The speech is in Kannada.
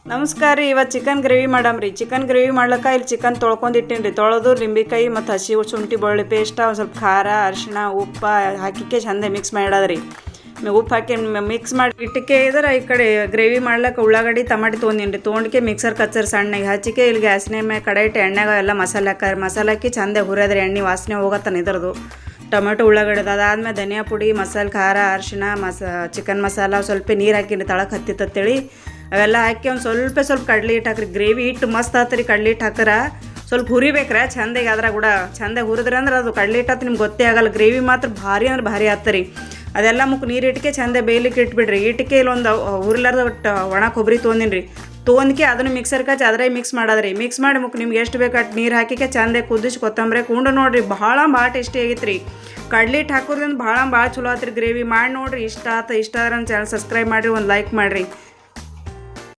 ನಮಸ್ಕಾರ ರೀ. ಇವತ್ತು ಚಿಕನ್ ಗ್ರೇವಿ ಮಾಡಮ್ರಿ. ಚಿಕನ್ ಗ್ರೇವಿ ಮಾಡ್ಲಿಕ್ಕೆ ಇಲ್ಲಿ ಚಿಕನ್ ತೊಳ್ಕೊಂಡಿಟ್ಟೀನಿ ರೀ. ತೊಳೆದು ಲಿಂಬೆಕಾಯಿ ಮತ್ತು ಹಸಿ ಶುಂಠಿ ಬೆಳ್ಳುಳ್ಳಿ ಪೇಸ್ಟ್ ಒಂದು ಸ್ವಲ್ಪ ಖಾರ ಅರಿಶಿಣ ಉಪ್ಪು ಹಾಕಿಕ್ಕೆ ಚಂದ ಮಿಕ್ಸ್ ಮಾಡೋದ್ರಿ. ಉಪ್ಪು ಹಾಕಿ ಮಿಕ್ಸ್ ಮಾಡಿ ಇಟ್ಟಕ್ಕೆ ಇದ್ರೆ ಈ ಕಡೆ ಗ್ರೇವಿ ಮಾಡ್ಲಿಕ್ಕೆ ಉಳ್ಳಾಗಡ್ಡಿ ಟಮಾಟಿ ತೊಗೊಂಡಿನಿ ರೀ. ತೊಗೊಂಡ್ಕೆ ಮಿಕ್ಸರ್ ಕಚ್ಚರ್ ಸಣ್ಣಗೆ ಹಚ್ಚಿಕೆ ಇಲ್ಲಿ ಗ್ಯಾಸ್ನೇ ಮೇಲೆ ಕಡೆ ಇಟ್ಟು ಎಣ್ಣೆಗೆ ಎಲ್ಲ ಮಸಾಲೆ ಹಾಕಿ ಚಂದ ಹುರಿಯೋದ್ರಿ. ಎಣ್ಣೆ ವಾಸನೆ ಹೋಗತ್ತಾನ ಇದ್ರದ್ದು ಟೊಮೆಟೊ ಉಳ್ಳಾಗಡ್ಡಿ ಅದಾದ್ಮೇಲೆ ಧನಿಯಾ ಪುಡಿ ಮಸಾಲೆ ಖಾರ ಅರಿಶಿಣ ಚಿಕನ್ ಮಸಾಲ ಸ್ವಲ್ಪ ನೀರು ಹಾಕಿನಿ ತಳಕ್ಕೆ ಹತ್ತಿತ್ತೇಳಿ ಅವೆಲ್ಲ ಹಾಕಿ ಒಂದು ಸ್ವಲ್ಪ ಕಡ್ಲೆ ಹಿಟ್ಟು ಹಾಕ್ರಿ. ಗ್ರೇವಿ ಹಿಟ್ಟು ಮಸ್ತ್ ಆತ್ರಿ. ಕಡ್ಲೆ ಹಿಟ್ಟು ಹಾಕ್ರ ಸ್ವಲ್ಪ ಹುರಿಬೇಕ್ರ ಚಂದಾಗಿ. ಅದ್ರಾಗ ಕೂಡ ಚಂದಾಗಿ ಹುರಿದ್ರಿ ಅಂದ್ರೆ ಅದು ಕಡ್ಲೆ ಹಿಟ್ಟು ಹತ್ತು ನಿಮ್ಗೆ ಗೊತ್ತೇ ಆಗಲ್ಲ. ಗ್ರೇವಿ ಮಾತ್ರ ಭಾರಿ ಅಂದ್ರೆ ಭಾರಿ ಆಗ್ತರಿ. ಅದೆಲ್ಲ ನೀರು ಇಟ್ಟಿಗೆ ಚಂದ ಬೇಯ್ಲಿಕ್ಕೆ ಇಟ್ಬಿಡ್ರಿ. ಇಟ್ಟಿಗೆ ಇಲ್ಲೊಂದು ಹುರಿಲಾರ್ದ ಒಣ ಕೊಬ್ಬರಿ ತೊಗೊಂಡಿನಿ ರೀ. ತೊಗೊಂಡ್ಕೆ ಅದನ್ನು ಮಿಕ್ಸರ್ ಕಚ್ಚಿ ಅದ್ರಾಗ ಮಿಕ್ಸ್ ಮಾಡೋದ್ರಿ. ಮಿಕ್ಸ್ ಮಾಡಿ ನಿಮ್ಗೆ ಎಷ್ಟು ಬೇಕು ಅಷ್ಟು ನೀರು ಹಾಕಿಕೆ ಚಂದ ಕುದಿಸಿ ಕೊತ್ತಂಬರಿ ಕುಂಡು ನೋಡಿರಿ. ಭಾಳ ಟೇಸ್ಟಿ ಆಗೈತೆ ರೀ. ಕಡ್ಲೆ ಹಿಟ್ಟು ಹಾಕೋದ್ರಿಂದ ಭಾಳ ಚಲೋ ಆತ್ರಿ. ಗ್ರೇವಿ ಮಾಡಿ ನೋಡಿರಿ. ಇಷ್ಟ ಆದ್ರೆ ನನ್ನ ಚಾನಲ್ ಸಬ್ಸ್ಕ್ರೈಬ್ ಮಾಡಿರಿ, ಒಂದು ಲೈಕ್ ಮಾಡಿರಿ.